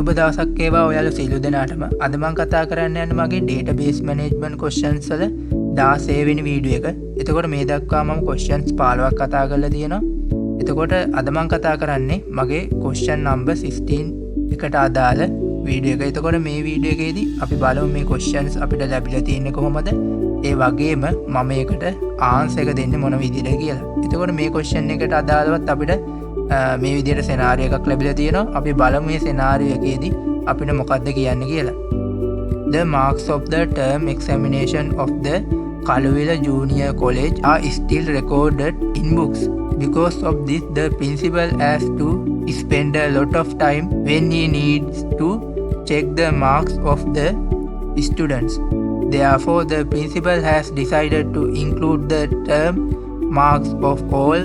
සුබ දවසක් වේවා ඔයාලා සියලු දෙනාටම. අද මම කතා කරන්න යන්නේ මගේ database management questions වල 16 වෙනි වීඩියෝ එක. එතකොට මේ දක්වා මම questions 15ක් කතා කරලා තියෙනවා. එතකොට අද මම කතා කරන්නේ මගේ question number 16 එකට අදාළ වීඩියෝ එක. එතකොට මේ වීඩියෝ එකේදී අපි බලමු මේ questions අපිට ලැබිලා තියෙන්නේ කොහොමද? ඒ වගේම මම ඒකට answer එක දෙන්නේ මොන විදිහටද කියලා. එතකොට මේ question එකට අදාළවත් අපිට මේ විදිහට scenario එකක් ලැබිලා තියෙනවා. අපි බලමු මේ scenario එකේදී අපිට මොකක්ද කියන්නේ කියලා. The marks of the term examination of the Kaluvila Junior College are still recorded in books. Because of this, the principal has to spend a lot of time when he needs to check the marks of the students. Therefore, the principal has decided to include the term marks of all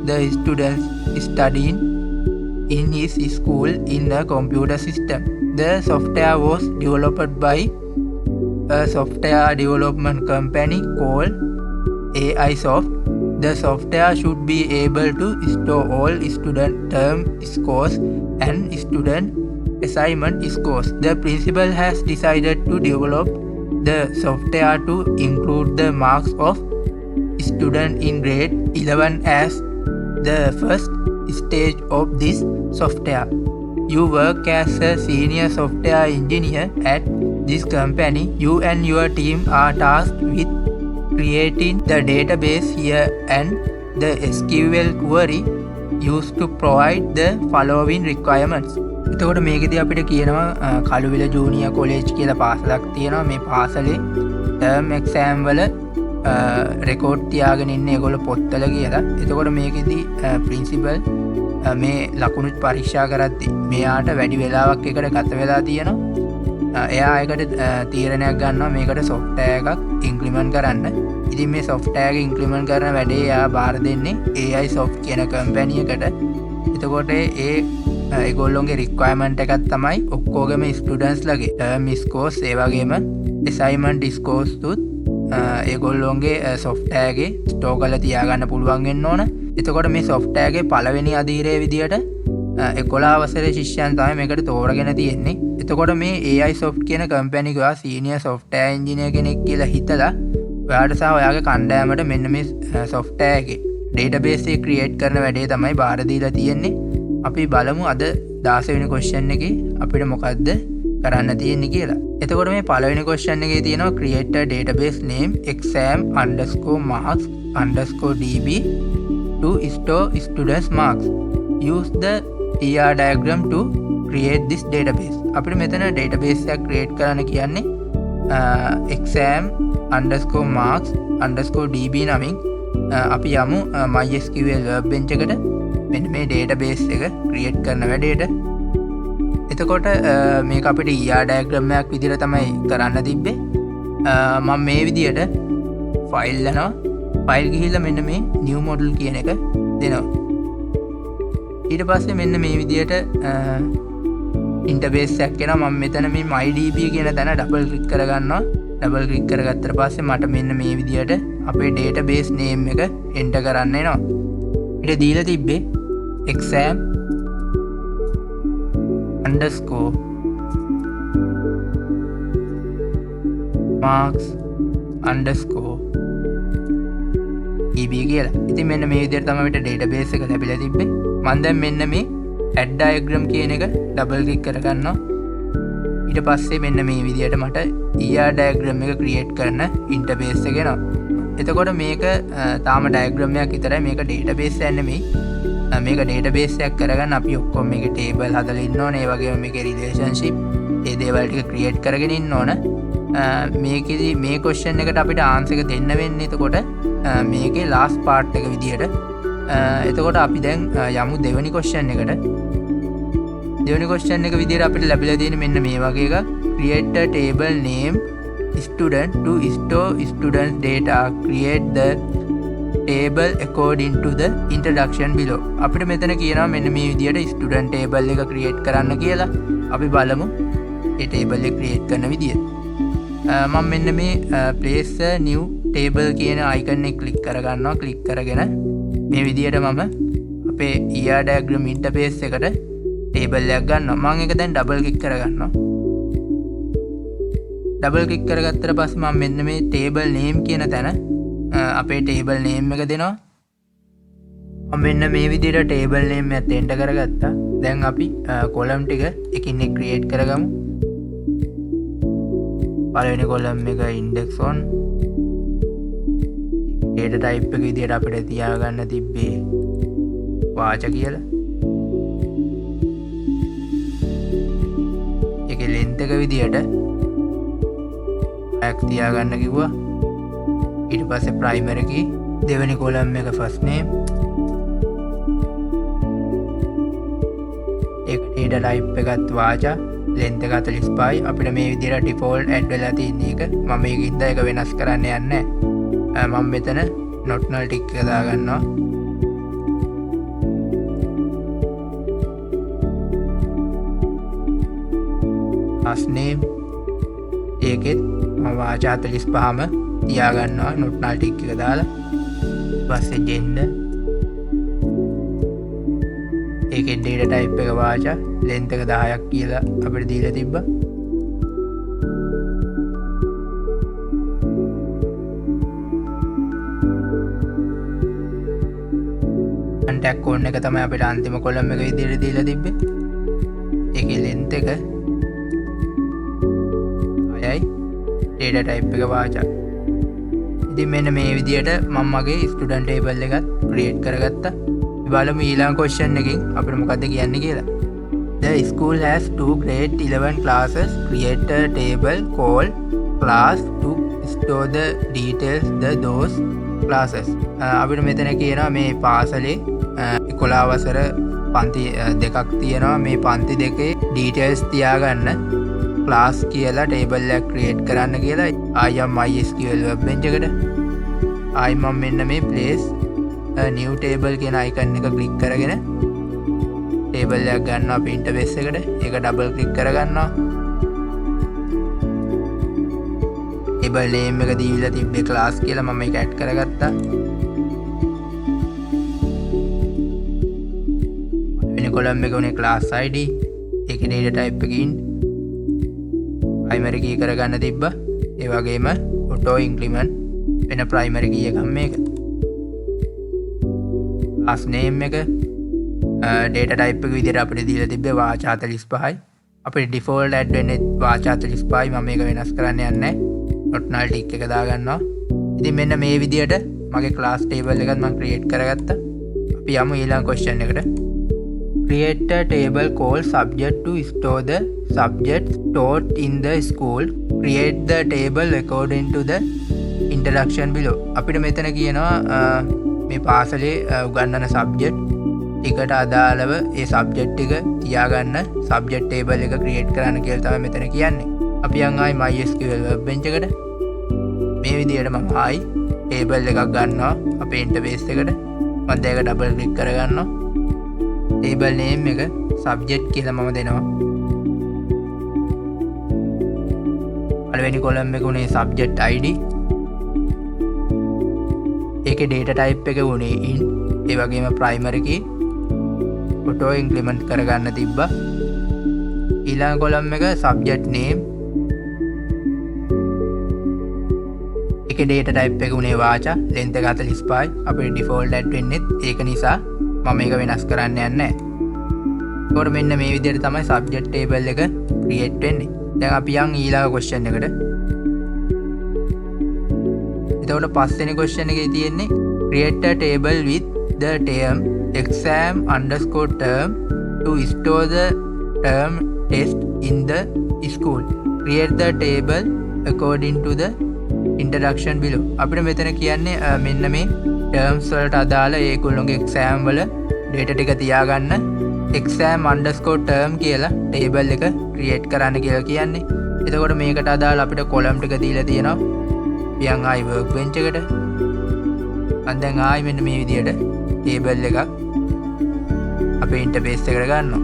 the students studying in his school in a computer system. The software was developed by a software development company called AIsoft. The software should be able to store all student term scores and student assignment scores. The principal has decided to develop the software to include the marks of student in grade 11 as the first stage of this software. You work as a senior software engineer at this company. You and your team are tasked with creating the database here and the SQL query used to provide the following requirements. එතකොට මේකදී අපිට කියනවා කළුවිල junior college කියලා පාසලක් තියෙනවා. මේ පාසලේ term exam වල record තියාගෙන ඉන්නේ ඒගොල්ලෝ පොත්වල කියලා. එතකොට මේකෙදී ප්‍රින්සිපල් මේ ලකුණු පරීක්ෂා කරද්දී මෙයාට වැඩි වෙලාවක් එකට ගත වෙලා තියෙනවා. එයා ඒකට තීරණයක් ගන්නවා මේකට software එකක් implement කරන්න. ඉතින් මේ software එක implement කරන වැඩේ එයා බාර දෙන්නේ AIsoft කියන කම්පැනි එකට. එතකොට ඒගොල්ලොන්ගේ requirement එකක් තමයි ඔක්කොගේම students ලගේ term scores ඒ වගේම assignment scores තුත් ඒගොල්ලොන්ගේ software එකේ store කරලා තියාගන්න පුළුවන් වෙන්න ඕන. එතකොට මේ software එකේ පළවෙනි අධීරයේ විදියට 11 වසරේ ශිෂ්‍යයන් තමයි මේකට තෝරගෙන තියෙන්නේ. එතකොට මේ AIsoft කියන කම්පැනි එක senior software engineer කෙනෙක් කියලා හිතලා ඔයාට සහ ඔයාගේ කණ්ඩායමට මෙන්න මේ software එකේ database එක create කරන වැඩේ තමයි බාර දීලා තියෙන්නේ. අපි බලමු අද 16 වෙනි question එකේ අපිට මොකද්ද කරන්න තියෙන්නේ කියලා. එතකොට මේ පළවෙනි question එකේ තියෙනවා create a database name exam_marks_db to store students marks. Use the TR diagram to create this database. අපිට මෙතන database එකක් create කරන්න කියන්නේ exam_marks_db නමින් අපි යමු MySQL workbench එකට මෙන්න මේ database එක create කරන වැඩේට. එතකොට මේක අපිට ER diagram එකක් විදිහට තමයි කරන්න තිබ්බේ. මම මේ විදිහට file යනවා. file ගිහිල්ලා මෙන්න මේ new model කියන එක දෙනවා. ඊට පස්සේ මෙන්න මේ විදිහට interface එකක් එනවා. මම මෙතන මේ mydb කියන තැන double click කරගන්නවා. double click කරගත්තට පස්සේ මට මෙන්න මේ විදිහට අපේ database name එක enter කරන්න එනවා. ඊට දීලා තිබ්බේ exam_marks_db කියලා. ඉතින් මෙන්න මේ විදිහට තමයි අපිට database එක ලැබිලා තිබ්බේ. මම දැන් මෙන්න මේ add diagram කියන එක double click කරගන්නවා. ඊට පස්සේ මෙන්න මේ විදිහට මට ER diagram එක create කරන interface එක එනවා. එතකොට මේක තාම diagram එකක් විතරයි. මේක database එකක් නෙමෙයි. මේක database එකක් කරගන්න අපි ඔක්කොම මේකේ table හදලා ඉන්න ඕනේ. ඒ වගේම මේකේ relationship ඒ දේවල් ටික create කරගෙන ඉන්න ඕන. මේකෙදි මේ question එකට අපිට answer එක දෙන්න වෙන්නේ එතකොට මේකේ last part එක විදියට. එතකොට අපි දැන් යමු දෙවෙනි question එකට. දෙවෙනි question එක විදියට අපිට ලැබිලා තියෙන්නේ මෙන්න මේ වගේ එකක්. create a table name student to store students data. Create the table according to the introduction below. අපිට මෙතන කියනවා මෙන්න මේ විදියට student table එක create කරන්න කියලා. අපි බලමු ඒ table එක create කරන විදිය. මම මෙන්න මේ place a new table කියන icon එක click කරගන්නවා. click කරගෙන මේ විදියට මම අපේ ER diagram interface එකට ටේබල් එකක් ගන්නවා. මම ඒක දැන් ඩබල් ක්ලික් කරගන්නවා. ඩබල් ක්ලික් කරගත්තට පස්සේ මම මෙන්න මේ ටේබල් නේම් කියන තැන අපේ ටේබල් නේම් එක දෙනවා. මම මෙන්න මේ විදිහට ටේබල් නේම් එකත් එන්ටර් කරගත්තා. දැන් අපි කොලම් ටික එකින් එක ක්‍රියේට් කරගමු. පළවෙනි කොලම් එක index 1. data type එක විදිහට අපිට තියාගන්න තිබ්බේ වාච කියලා. ඒකේ length එක විදිහට x තියාගන්න කිව්වා. ඊට පස්සේ primary key, දෙවෙනි කොලම් එක first name. ඒක data type එකත් වාචා, length එක 45. අපිට මේ විදිහට default add වෙලා තියෙන එක. මම මේකින්ද ඒක වෙනස් කරන්න යන්නේ නැහැ. මම මෙතන not null tick එක දාගන්නවා. first name ඒකෙත් මම වාචා 45ම තියාගන්නවා not null tick එක දාලා. ඊපස්සේ gender ඒකේ data type එක වාචා, length එක 10ක් කියලා අපිට දීලා තිබ්බා. contact code එක තමයි අපිට අන්තිම කොලම් එක විදිහට දීලා තිබ්බේ. ඒකේ length එක 6යි, data type එක වාචා. ඉතින් මෙන්න මේ විදිහට මම මගේ student table එකත් create කරගත්තා. බලමු ඊළඟ question එකකින් අපිට මොකද්ද කියන්නේ කියලා. The school has 2 grade 11 classes. Create a table called class to store the details the those classes. අපිට මෙතන කියනවා මේ පාසලේ 11 වසර පන්ති දෙකක් තියෙනවා. මේ පන්ති දෙකේ details තියාගන්න class කියලා table එකක් create කරන්න කියලා. I am MySQL webbench එකට මම මෙන්න මේ place new table කියන icon එක click කරගෙන table එකක් ගන්නවා අපේ interface එකට. ඒක double click කරගන්නවා. table name එක දීලා තිබ්බේ class කියලා මම මේක add කරගත්තා. වෙන column එක උනේ class ID. ඒකේ data type එකකින් primary key කරගන්න තිබ්බා. ඒ වගේම auto increment වෙන primary key එකක් මේක. class name එක data type එක විදිහට අපිට දීලා තිබ්බේ වාචා 45යි. අපේ default add වෙන්නේ වාචා 45යි. මම මේක වෙනස් කරන්න යන්නේ නැහැ. not null tick එක දාගන්නවා. ඉතින් මෙන්න මේ විදිහට මගේ class table එකත් මම create කරගත්තා. අපි යමු ඊළඟ question එකට. Create a table called subject to store the subjects taught in the school. Create the table according to the introduction below. අපිට මෙතන කියනවා මේ පාසලේ උගන්වන subject ටිකට අදාළව ඒ subject ටික තියාගන්න subject table එක create කරන්න කියලා තමයි මෙතන කියන්නේ. අපි යන් ආයි MySQL webbench එකට. මේ විදිහට මම ආයි table එකක් ගන්නවා අපේ interface එකට. මම දැන් ඒක double click කරගන්නවා. table name එක subject කියලා මම දෙනවා. පළවෙනි column එක උනේ subject ID. ඒකේ data type එක උනේ int. ඒ වගේම primary key auto increment කරගන්න තිබ්බා. ඊළඟ column එක subject name. ඒකේ data type එක උනේ වාචා, length එක 45යි. අපේ default add වෙන්නේ ඒක නිසා මම මේක වෙනස් කරන්න යන්නේ නැහැ. ඒකට මෙන්න මේ විදිහට තමයි subject table එක create වෙන්නේ. දැන් අපි යන් ඊළඟ question එකට. එතකොට පස්වෙනි question එකේ තියෙන්නේ create a table with the term exam underscore term to store the term test in the school. Create the table according to the introduction below. අපිට මෙතන කියන්නේ මෙන්න මේ terms වලට අදාළ ඒගොල්ලෝගේ exam වල data ටික තියාගන්න exam underscore term කියලා table එක create කරන්න කියලා කියන්නේ. එතකොට මේකට අදාළ අපිට column ටික දීලා තියෙනවා. පියන් ආයි workbench එකට. මම දැන් ආයි මෙන්න මේ විදිහට table එකක් අපේ interface එකට ගන්නවා.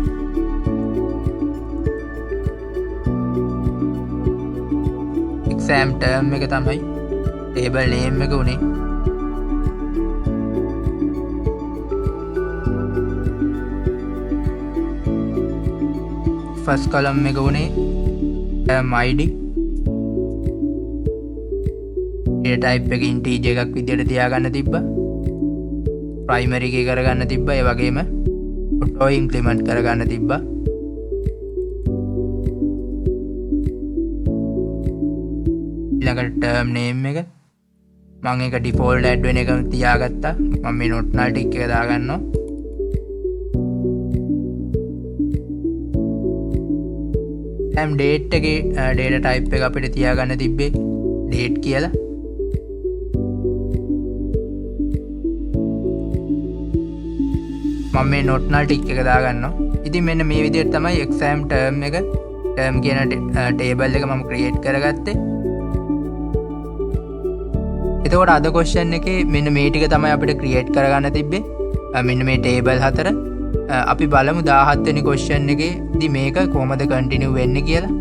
exam term එක තමයි table name එක උනේ. ෆස් කලම් එක වුණේ ID ඒ ටයිප් එක ඉන්ටීජර් එකක් විදියට තියාගන්න තිබ්බා. ප්‍රයිමරි එකේ කරගන්න තිබ්බා. ඒ වගේම ඔටෝ ඉන්ක්‍රිමන්ට් කරගන්න තිබ්බා. ඊළඟට ටර්ම් නේම් එක මම ඒක ඩිෆෝල්ට් ඇඩ් වෙන එකම තියාගත්තා. මම මේ not null ටික් එක දාගන්නවා. දැන් date එකේ data type එක අපිට තියාගන්න තිබ්බේ date කියලා. මම මේ not null ටික් එක දාගන්නවා. ඉතින් මෙන්න මේ විදිහට තමයි exam term එක term කියන table එක මම create කරගත්තේ. එතකොට අද question එකේ මෙන්න මේ ටික තමයි අපිට create කරගන්න තිබ්බේ. මෙන්න මේ table හතර අපි බලමු 17 වෙනි question එකේදී මේක කොහොමද continue වෙන්නේ කියලා.